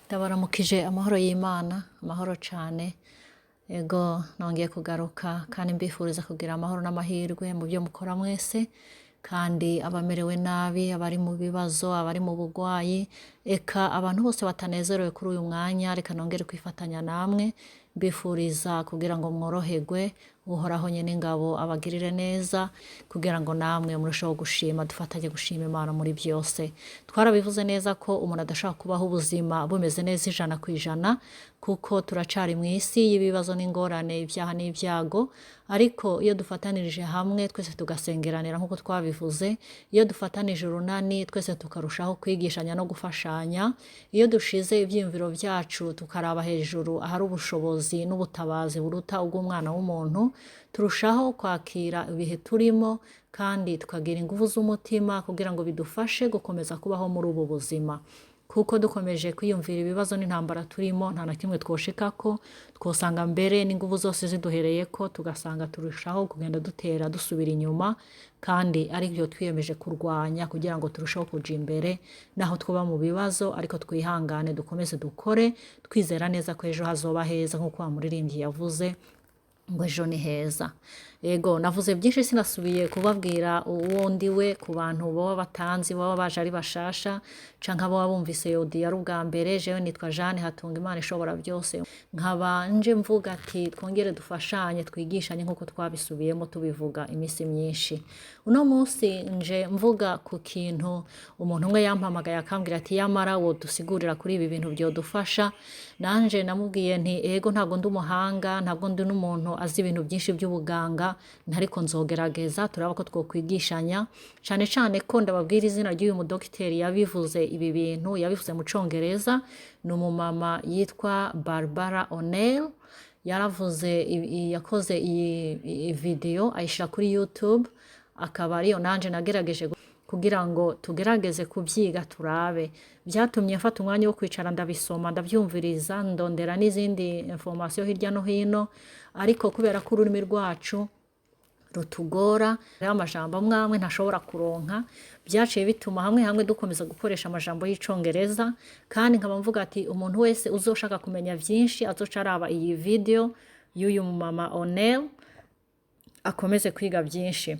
Ndabaramukije amahoro y'Imana, amahoro cane. Ego nongeye kugaruka kandi mbifuriza kugira amahoro n'amahirwe mu byo mukora mwese, kandi abamerewe nabi, abari mu bibazo, abari mu bugwayi, eka abantu bose batanezerewe kuri uyu mwanya, reka nongere kwifatanya namwe mbifuriza kugira ngo mworoherwe, uhoraho nyene ingabo abagirire neza kugira ngo namwe murusheho gushima, dufatanye gushima Imana muri byose. Twarabivuze neza ko umuntu adashaka kubaho ubuzima bumeze neza 100%, kuko turacari mu isi y'ibibazo n'ingorane, ibyaha n'ibyago, ariko iyo dufatanirije hamwe twese tugasengeranira nk'uko twabivuze, iyo dufatanije urunani twese tukarushaho kwigishanya no gufashanya, iyo dushize ivyiyumviro vyacu tukaraba hejuru ahari ubushobozi n'ubutabazi buruta ubw'umwana w'umuntu, turushaho kwakira ibihe turimo kandi tukagira ingufu z'umutima kugira ngo bidufashe gukomeza kubaho muri ubu buzima. Kuko dukomeje kwiyumvira ibibazo n'intambara turimo, nta na kimwe twoshikako, twosanga mbere n'ingufu zose ziduhereyeko, tugasanga turushaho kugenda dutera dusubira inyuma, kandi ari byo twiyemeje kurwanya kugira ngo turusheho kuja imbere, naho twuba mu bibazo ariko twihangane dukomeze dukore, twizera neza ko ejo hazoba heza nk'uko wa muririmbyi yavuze ngo ejo ni heza. Ego navuze byinshi sinasubiye kubabwira uwo ndiwe ku bantu baba batanzi, baba baje ari bashasha, canke baba bumvise yodi ari ubwa mbere. Jewe nitwa Jeanne Hatunga Imana ishobora byose, nkaba nje mvuga ati twongere dufashanye twigishanye nk'uko twabisubiyemo tubivuga imisi myinshi. Uno munsi nje mvuga ku kintu umuntu umwe yampamagaye akambwira ati yamara wo dusigurira kuri ibi bintu byodufasha. Nanje namubwiye nti ego ntabwo ndi umuhanga, ntabwo ndi n'umuntu azi ibintu byinshi by'ubuganga, ntariko nzogerageza turaba ko twokwigishanya, cane cane ko ndababwira izina ry'uyu mudokiteri yabivuze ibi bintu, yabivuze mu Congereza. Ni umumama yitwa Barbara O'Neil, yaravuze yakoze iyi video ayishira kuri YouTube, akaba ariyo nanje nagerageje kugira ngo tugerageze kubyiga turabe. Byatumye mfata umwanya wo kwicara ndabisoma, ndabyumviriza, ndondera n'izindi information hirya no hino, ariko kubera ko ururimi rwacu rutugora, rero amajambo amwe ntashobora kuronka, byaciye bituma hamwe hamwe dukomeza gukoresha amajambo y'Icongereza. Kandi nkaba mvuga ati umuntu wese uzoshaka kumenya byinshi azoca araba iyi video y'uyu mama O'Neil akomeze kwiga byinshi.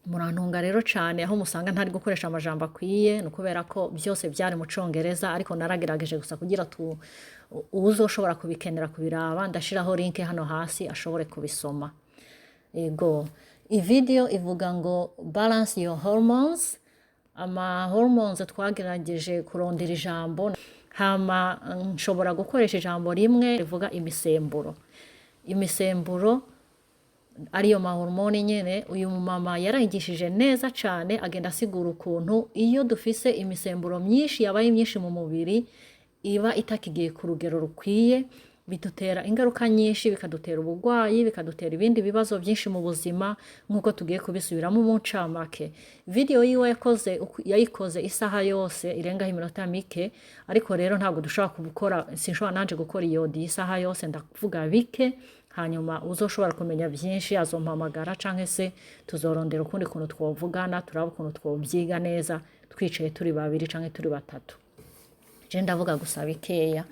Murantunga rero cane aho musanga ntari gukoresha amajambo akwiye, no kubera ko byose byari mu Congereza, ariko naragerageje gusa kugira uzoshobora kubikenera kubiraba, ndashiraho link hano hasi ashobore kubisoma. Ego video ivuga ngo balance your hormones. Ama hormones twagerageje kurondera ijambo, hama nshobora gukoresha ijambo rimwe rivuga imisemburo. Imisemburo ariyo mahormone nyene. Uyu mumama yarayigishije neza cane, agenda asigura ukuntu iyo dufise imisemburo myinshi yabaye myinshi mu mubiri, iba itakigiye ku rugero rukwiye, bidutera ingaruka nyinshi, bikadutera ubugwayi, bikadutera ibindi bibazo byinshi mu buzima, nk'uko tugiye kubisubiramo mu ncamake. Video yiwe yayikoze isaha yose irengaho iminota mike, ariko rero ntabwo dushobora kubukora, sinshobora nanje gukora iyo isaha yose, ndavuga bike, hanyuma uzoshobora kumenya byinshi azompamagara, canke se tuzorondera ukundi kuntu twovugana turaba ukuntu twobyiga neza twicaye turi babiri canke turi batatu. Je ndavuga gusa bikeya.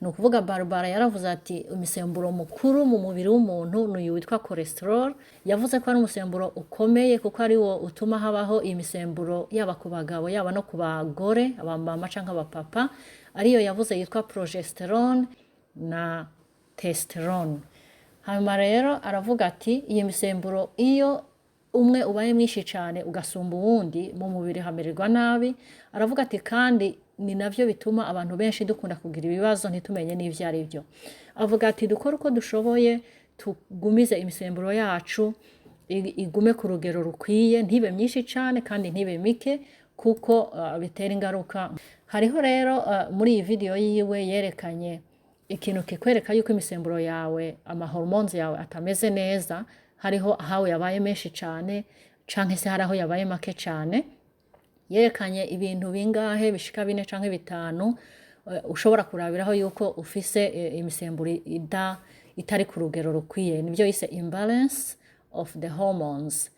Ni ukuvuga Barbara yaravuze ati imisemburo mukuru mu mubiri w'umuntu n'uyu witwa cholesterol. Yavuze ko ari umusemburo ukomeye kuko ari wo utuma habaho imisemburo yaba ku bagabo yaba no ku bagore, abamama canke abapapa. Ariyo yavuze yitwa progesterone na testosterone. Hanyuma rero aravuga ati iyi misemburo iyo umwe ubaye mwinshi cyane ugasumba uwundi, mu mubiri hamererwa nabi. Aravuga ati kandi ni navyo bituma abantu benshi dukunda kugira ibibazo ntitumenye n'ivyo ari byo. Avuga ati dukora uko dushoboye tugumize imisemburo yacu igume ku rugero rukwiye, ntibe myinshi cyane kandi ntibe mike, kuko bitera ingaruka. Hariho rero muri iyi video yiwe yerekanye ikintu kikwereka yuko imisemburo yawe, amahormones yawe atameze neza. Hariho ahawe yabaye menshi cyane canke se haraho yabaye make cyane. Yerekanye ibintu bingahe bishika 4 canke 5 ushobora kurabiraho yuko ufise imisemburo itari ku rugero rukwiye. Nibyo yise imbalance of the hormones.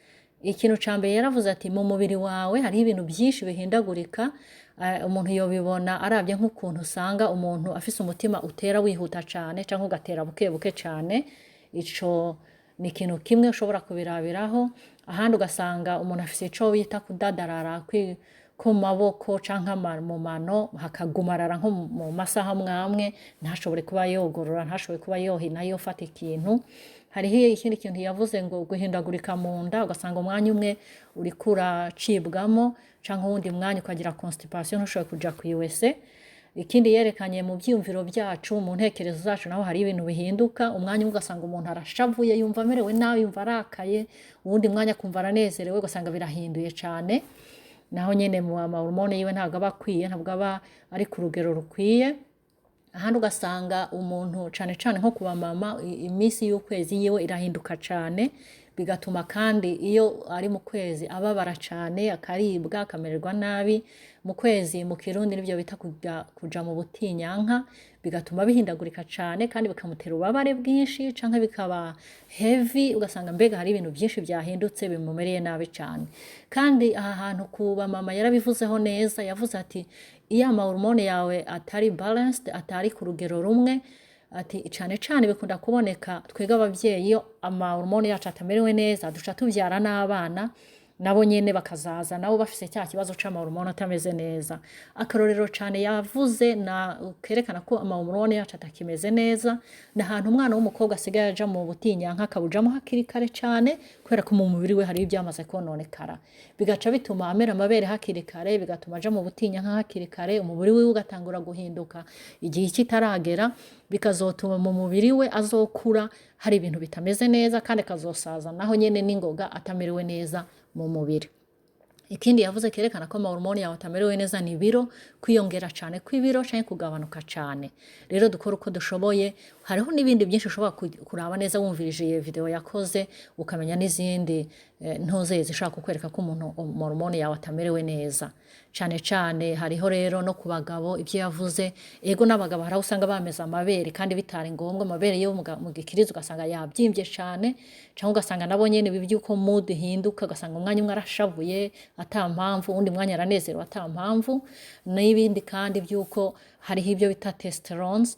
ikintu ca mbere yaravuze ati mu mubiri wawe hariho ibintu byinshi bihindagurika, umuntu yobibona aravye nk'ukuntu usanga umuntu afise umutima utera wihuta cane canke ugatera buke buke cane, ico ni ikintu kimwe ushobora kubirabiraho. Ahandi ugasanga umuntu afise ico bita kudadarara ku maboko canke mu mano, hakagumarara nko mu masaha mwamwe, ntashobore kuba yogorora, ntashobore kuba yohina yofata ikintu. Hariho ikindi kintu yavuze ngo guhindagurika mu nda, ugasanga umwanya umwe uriko uracibwamo canke uwundi mwanya ukagira constipation ntushobore kuja kw'iwese. Ikindi yerekanye mu vyiyumviro vyacu, mu ntekerezo zacu naho hari ibintu bihinduka, umwanya umwe ugasanga umuntu arashavuye yumva amerewe nabi, yumva arakaye, uwundi mwanya akumva aranezerewe, ugasanga birahinduye cane. Naho nyene mu hormone yiwe ntabwo aba akwiye, ntabwo aba ari ku rugero rukwiye. Ahandi ugasanga umuntu cane cane nko kuba mama, imisi y'ukwezi yiwe irahinduka cane, bigatuma kandi iyo ari mu kwezi ababara cane, akaribwa, akamererwa nabi. Mu kwezi mu Kirundi nivyo bita kuja mu butinyanka, bigatuma bihindagurika cane kandi bikamutera ububabare bwinshi canke bikaba heavy, ugasanga mbega hari ibintu byinshi vyahindutse bimumereye nabi cane. Kandi aha hantu kuba mama yarabivuzeho neza, yavuze ati iyo ama hormone yawe atari balanced, atari ku rugero rumwe, ati cane cane bikunda kuboneka twega abavyeyi iyo ama hormone yacu atamerewe neza, duca tuvyara n'abana nabo nyene bakazaza nabo bafise cya kibazo c'ama hormone atameze neza. Akarorero cane yavuze na kerekana ko ama hormone yacu atakimeze neza, na hantu umwana w'umukobwa asigaye aja mu butinyanka akabujamo hakiri kare cane, kubera ko mu mubiri we hari ivyamaze kononekara, bigaca bituma amera amabere hakiri kare, bigatuma aja mu butinyanka hakiri kare, umubiri we ugatangura guhinduka igihe kitaragera, bikazotuma mu mubiri we azokura hari ibintu bitameze neza kandi kazosaza naho nyene n'ingoga atamerewe neza mu mubiri. Ikindi yavuze kerekana ko ama hormone yawe atamerewe neza ni ibiro, kwiyongera cane kw'ibiro canke kugabanuka cane. Rero dukora uko dushoboye, hariho n'ibindi byinshi ushobora kuraba neza wumvirije iyo video yakoze, ukamenya n'izindi ntuze zishaka kukwereka ko umuntu hormone yawe atamerewe neza. Cane cane hariho rero no ku bagabo ibyo yavuze, ego n'abagabo haraho usanga bameza amabere kandi bitari ngombwa, amabere yo mu gikirizo ugasanga yabyimbye cane, canke ugasanga nabo nyene bivyuko mood hinduka, ugasanga umwanya umwe arashavuye ata mpamvu, undi mwanya aranezerewe ata mpamvu. N'ibindi kandi byuko hariho ibyo bita testosterone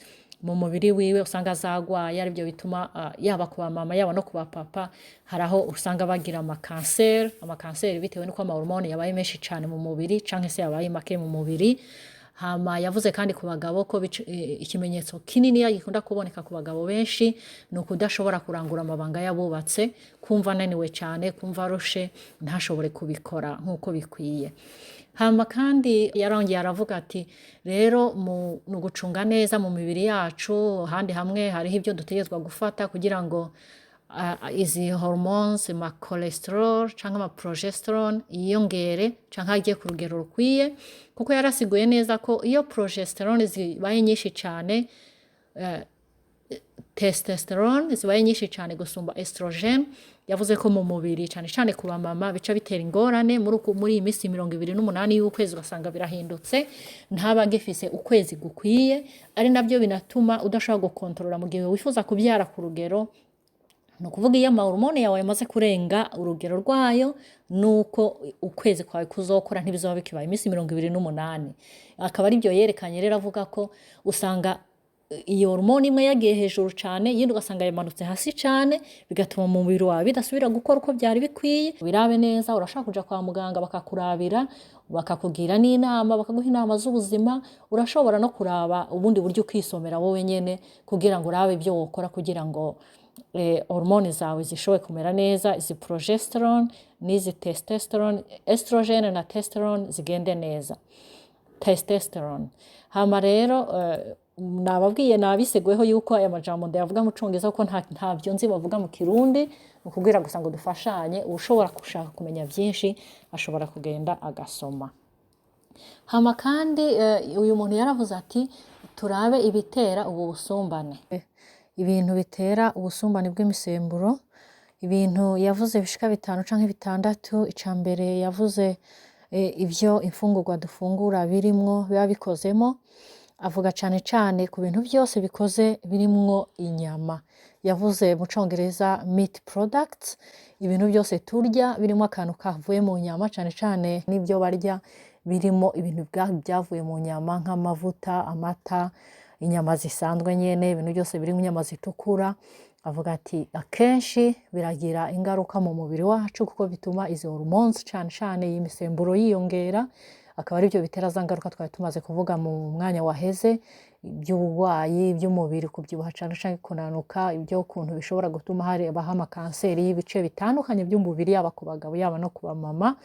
mu mubiri wiwe usanga zagwaye, ari byo bituma yaba kuba mama yaba no kuba papa haraho usanga bagira amakanseri bitewe nuko ama hormone yabaye menshi cane mu mubiri canke se yabaye make mu mubiri. Hama yavuze kandi ku bagabo ko ikimenyetso kinini gikunda kuboneka ku bagabo benshi ni ukudashobora kurangura amabanga yabubatse, kumva ananiwe cane, kumva arushe, ntashobore kubikora nk'uko bikwiye. Hama kandi yarongeye aravuga ati rero mu gucunga neza mu mibiri yacu, handi hamwe hariho ibyo dutegezwa gufata kugira ngo izi hormones, ma cholesterol canke ma progesterone yiyongere canke agiye ku rugero rukwiye, kuko yarasiguye neza ko iyo progesterone zibaye nyinshi cane, testosterone zibaye nyinshi cane gusumba estrogen, yavuze ko mu mubiri cane cane ku bamama bica bitera ingorane muri iyi minsi 28 y'ukwezi, ugasanga birahindutse, ntaba gifise ukwezi gukwiye, ari nabyo binatuma udashobora gukontorora mu gihe wifuza kubyara ku rugero. No kuvuga iyo ama hormone yawe yamaze kurenga urugero rwayo, nuko ukwezi kwawe kuzokora ntibizoba bikibaye iminsi 28. Akaba ari byo yerekanye rero avuga ko usanga iyo hormone imwe yagiye hejuru cane, yindi ugasanga yamanutse hasi cane, bigatuma mu mubiri wawe bidasubira gukora uko byari bikwiye. Birabe neza, urashaka kuja kwa muganga bakakurabira, bakakugira n'inama, bakaguha inama z'ubuzima, urashobora no kuraba ubundi buryo ukisomera wowe nyene kugira ngo urabe ibyo wokora kugira ngo hormone zawe zishoboye kumera neza, izi progesterone n'izi testosterone, estrogen na testosterone zigende neza. Testosterone hama rero nababwiye nabiseguyeho yuko aya majambo ndayavuga mu Congereza ko ntavyo nzi bavuga mu Kirundi, ukubwira gusa ngo dufashanye, ushobora gushaka kumenya byinshi ashobora kugenda agasoma. Hama kandi uyu muntu yaravuze ati turabe ibitera ubu busumbane, ibintu bitera ubusumbane bw'imisemburo, ibintu yavuze bishika 5 canke 6. Icambere yavuze ibyo imfungurwa dufungura birimwo biba bikozemo, avuga cane cane ku bintu byose bikoze birimwo inyama. Yavuze mu congereza meat products, ibintu byose turya birimo akantu kavuye mu nyama, cane cane n'ibyo barya birimo ibintu byavuye mu nyama nk'amavuta, amata, inyama zisanzwe nyene, ibintu byose birimo inyama zitukura. Avuga ati akenshi biragira ingaruka mu mubiri wacu kuko bituma izo hormones cane cane imisemburo yiyongera, akaba ari byo bitera za ngaruka twari tumaze kuvuga mu mwanya waheze, iby'uburwayi by'umubiri, kubyibuha cane canke kunanuka, ibyo kuntu bishobora gutuma habaho amakanseri y'ibice bitandukanye by'umubiri, yaba ku bagabo yaba no ku bamama.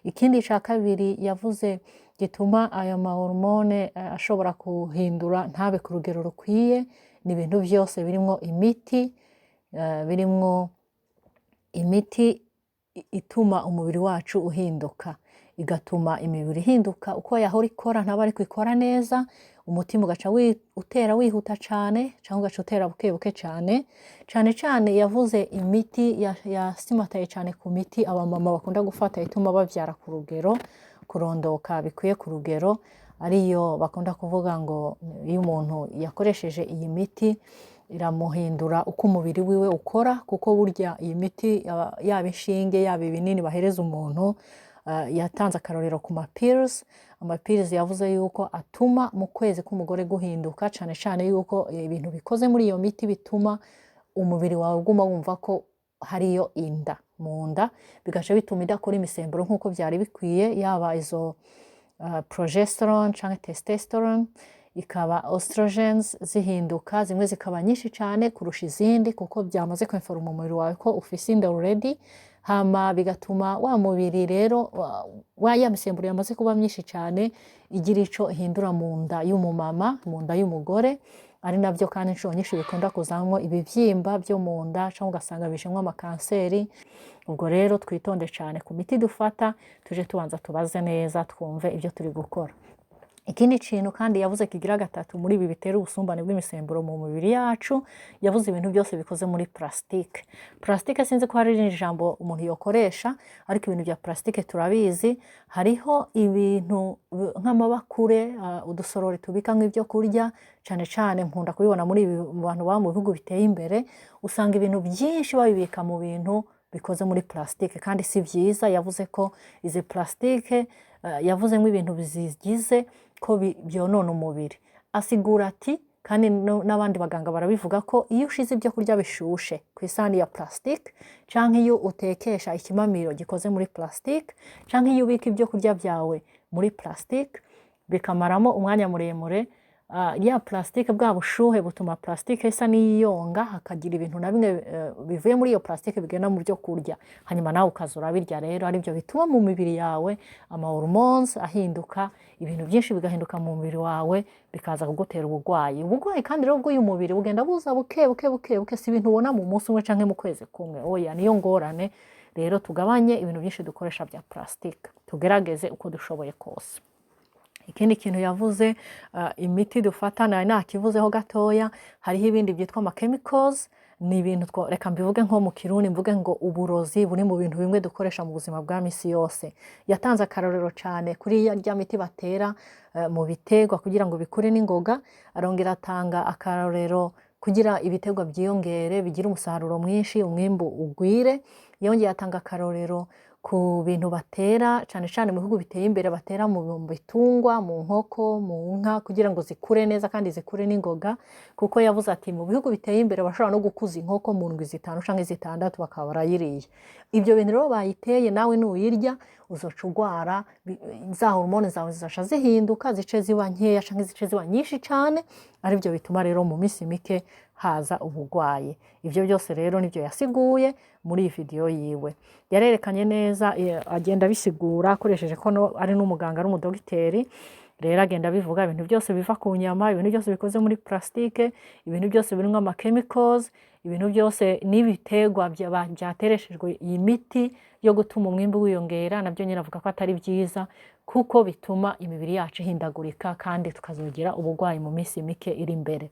Ikindi ca kabiri yavuze gituma aya mahormone ashobora kuhindura ntabe ku rugero rukwiye, ni ibintu byose birimwo imiti, birimwo imiti ituma umubiri wacu uhinduka, igatuma imibiri ihinduka uko yahora ikora ntaba ariko ikora neza, umutima ugaca utera wihuta cane cyangwa ugaca utera buke buke cane. Cane cane yavuze imiti, yasimataye cane ku miti abamama bakunda gufata ituma bavyara ku rugero, kurondoka bikwiye ku rugero, ariyo bakunda kuvuga ngo iyo umuntu yakoresheje iyi miti iramuhindura uko umubiri wiwe ukora, kuko burya iyi miti yaba inshinge yaba ibinini bahereza umuntu, yatanze akarorero ku mapills. Amapills yavuze yuko atuma mu kwezi k'umugore guhinduka, cane cane yuko ibintu bikoze muri iyo miti bituma umubiri wawe uguma wumva ko hariyo inda mu nda, bigaca bituma idakora imisemburo nk'uko byari bikwiye, yaba izo progesterone canke testosterone, ikaba estrogens zihinduka, zimwe zikaba nyinshi cane kurusha izindi kuko byamaze kwinforma umubiri wawe ko ufise inda already. Hama bigatuma wa mubiri rero ya misemburo yamaze kuba myinshi cane igira ico ihindura mu nda y'umumama, mu nda y'umugore, ari nabyo kandi inshuro nyinshi bikunda kuzamwo ibivyimba byo mu nda cyangwa ugasanga bijemwo amakanseri. Ubwo rero twitonde cane ku miti dufata, tuje tubanza tubaze neza twumve ibyo turi gukora. Ikindi kintu kandi yavuze kigira gatatu muri ibi bitera ubusumbane bw'imisemburo mu mubiri yacu, yavuze ibintu byose bikoze muri plastique. Plastique sinzi ko hari ijambo umuntu yokoresha, ariko ibintu bya plastique turabizi. Hariho ibintu nk'amabakure, udusorori tubika nk'ibyo kurya, cane cane nkunda kubibona muri bantu baba mu bihugu biteye imbere, usanga ibintu byinshi babibika mu bintu bikoze muri plastique kandi si byiza. Yavuze ko izi plastique yavuzemo ibintu bizigize ko byonona umubiri. Asigura ati kandi n'abandi baganga barabivuga ko iyo ushize ibyo kurya bishushe ku isahani ya plastique, canke iyo utekesha ikimamiro gikoze muri plastique, canke iyo ubika ibyo kurya byawe muri plastique bikamaramo umwanya muremure, ya plastique bwa bushuhe butuma plastique isa n'iyonga, hakagira ibintu na bimwe bivuye muri iyo plastique bigenda mu byo kurya, hanyuma nawe ukazura birya. Rero ari byo bituma mu mibiri yawe ama hormones ahinduka, ibintu byinshi bigahinduka mu mubiri wawe, bikaza kugutera ubugwayi. Ubugwayi kandi rero bw'uyu mubiri bugenda buza buke buke, si ibintu ubona mu munsi umwe canke mu kwezi kumwe, oya niyo ngorane. Rero tugabanye ibintu byinshi dukoresha bya plastique, tugerageze uko dushoboye kose. Ikindi kintu yavuze, imiti dufata nakivuzeho gatoya, hariho ibindi byitwa ama chemicals, ni ibintu reka mbivuge nko mu Kirundi, mvuge ngo uburozi buri mu bintu bimwe dukoresha mu buzima bwa misi yose. Yatanze akarorero cane kuri ya miti batera mu bitegwa kugira ngo bikure n'ingoga, arongera atanga akarorero kugira ibitegwa byiyongere bigira umusaruro mwinshi, umwimbu ugwire. Yongeye atanga akarorero ku bintu batera cane cane mu bihugu biteye imbere, batera mu bitungwa, mu nkoko, mu nka, kugira ngo zikure neza kandi zikure n'ingoga, kuko yavuze ati mu bihugu biteye imbere bashobora no gukuza inkoko mu ndwi 5 canke 6 bakaba barayiriye. Ibyo bintu rero bayiteye nawe nuyirya uzoca ugwara, za hormone zawe zizasha zihinduka, zice ziba nkeya canke zice ziba nyinshi cane, ari byo bituma rero mu misi mike haza ubugwayi. Ibyo byose rero nibyo yasiguye muri iyi video yiwe. Yarerekanye neza, agenda bisigura akoresheje ko ari n'umuganga, ari umudogiteri. Rero agenda bivuga ibintu byose biva ku nyama, ibintu byose bikoze muri plastique, ibintu byose birimo ama chemicals, ibintu byose n'ibitegwa byatereshejwe iyi miti yo gutuma umwimbu wiyongera, nabyo nyine avuga ko atari byiza kuko bituma imibiri yacu ihindagurika kandi tukazogira ubugwayi mu misi mike iri imbere.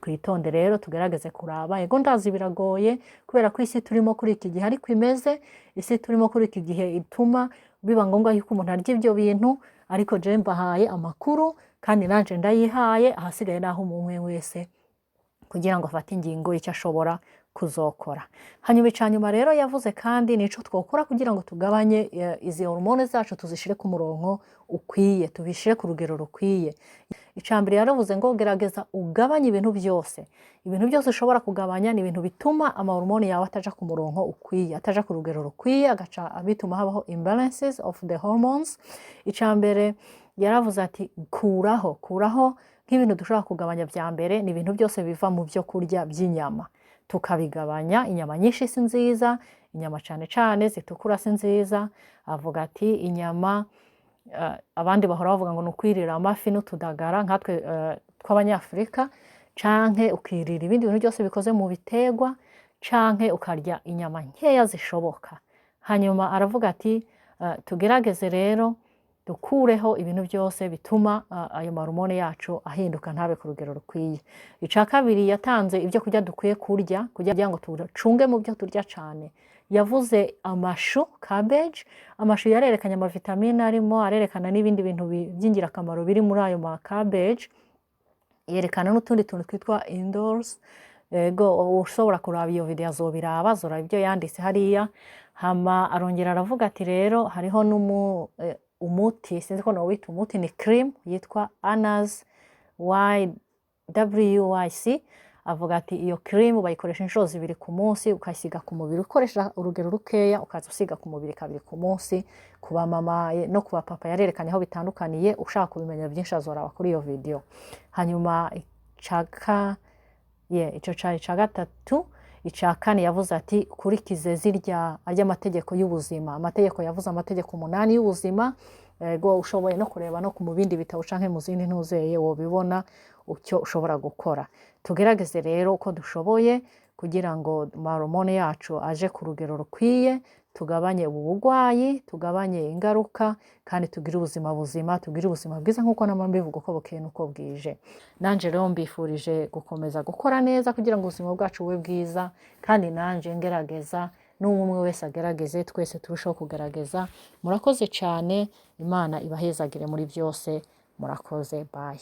Twitonde rero tugerageze kuraba, ego ndazi biragoye kubera ko isi turimo kuri iki gihe ariko imeze, isi turimo kuri iki gihe ituma biba ngombwa yuko umuntu arya ibyo bintu, ariko je mbahaye amakuru kandi nanje ndayihaye, ahasigaye naho umwe wese kugira ngo afate ingingo y'icyo ashobora kuzokora. Hanyuma icanyuma rero yavuze kandi nico twokora kugira ngo tugabanye izi hormone zacu tuzishire ku murongo ukwiye, tubishire ku rugero rukwiye. Icambere yaravuze ngo gerageza ugabanye ibintu byose. Ibintu byose ushobora kugabanya ni ibintu bituma amahormone yawe ataja ku murongo ukwiye, ataja ku rugero rukwiye, agaca bituma habaho imbalances of the hormones. Icambere yaravuze ati kuraho nk'ibintu dushobora kugabanya bya mbere ni ibintu byose biva mu byo kurya by'inyama, tukabigabanya. Inyama nyinshi si nziza, inyama cane cane zitukura si nziza. Avuga ati inyama abandi bahora bavuga ngo nukwirira amafi n'utudagara nkatwe tw'abanyafrika, canke ukirira ibindi bintu byose bikoze mu bitegwa, canke ukarya inyama nkeya zishoboka. Hanyuma aravuga ati tugerageze rero dukureho ibintu byose bituma ayo mahormone yacu ahinduka ntabe ku rugero rukwiye. Ica kabiri yatanze ibyo kurya dukwiye kurya kugira ngo tucunge mu byo turya cane. Yavuze amashu, cabbage. Amashu yarerekanye amavitamine arimo, arerekana n'ibindi bintu by'ingirakamaro biri muri ayo ma cabbage, yerekana n'utundi tuntu twitwa indoors. Ego ushobora kuraba iyo video azobiraba, azoraba ibyo yanditse hariya. Hama arongera aravuga ati rero hariho umuti, sinzi ko nowita umuti, ni cream yitwa Anna's YWYC. Avuga ati iyo cream bayikoresha inshuro 2 ku munsi, ukasiga ku mubiri ukoresha urugero rukeya, ukaza usiga ku mubiri 2 ku munsi. Kuba mama no kuba papa yarerekanye aho bitandukaniye. Ushaka kubimenya byinshi azoraba kuri iyo video. Hanyuma ico cari ca gatatu. Ica kane yavuze ati kurikize zirya amategeko y'ubuzima. Amategeko yavuze amategeko 8 y'ubuzima. Ego ushoboye no kureba no mu bindi bitabo canke mu zindi ntuzeye wobibona ucyo ushobora gukora. Tugerageze rero uko dushoboye kugira ngo amahormone yacu aje ku rugero rukwiye, tugabanye ubu bugwayi, tugabanye ingaruka, kandi tugire ubuzima buzima, tugire ubuzima bwiza nk'uko namambivuga uko bukeye nuko bwije. Nanje rero mbifurije gukomeza gukora neza kugira ngo ubuzima bwacu bube bwiza, kandi nanje ngerageza n'umwe wese agerageze, twese turushaho kugerageza. Murakoze cyane, Imana ibahezagire muri byose. Murakoze, bye.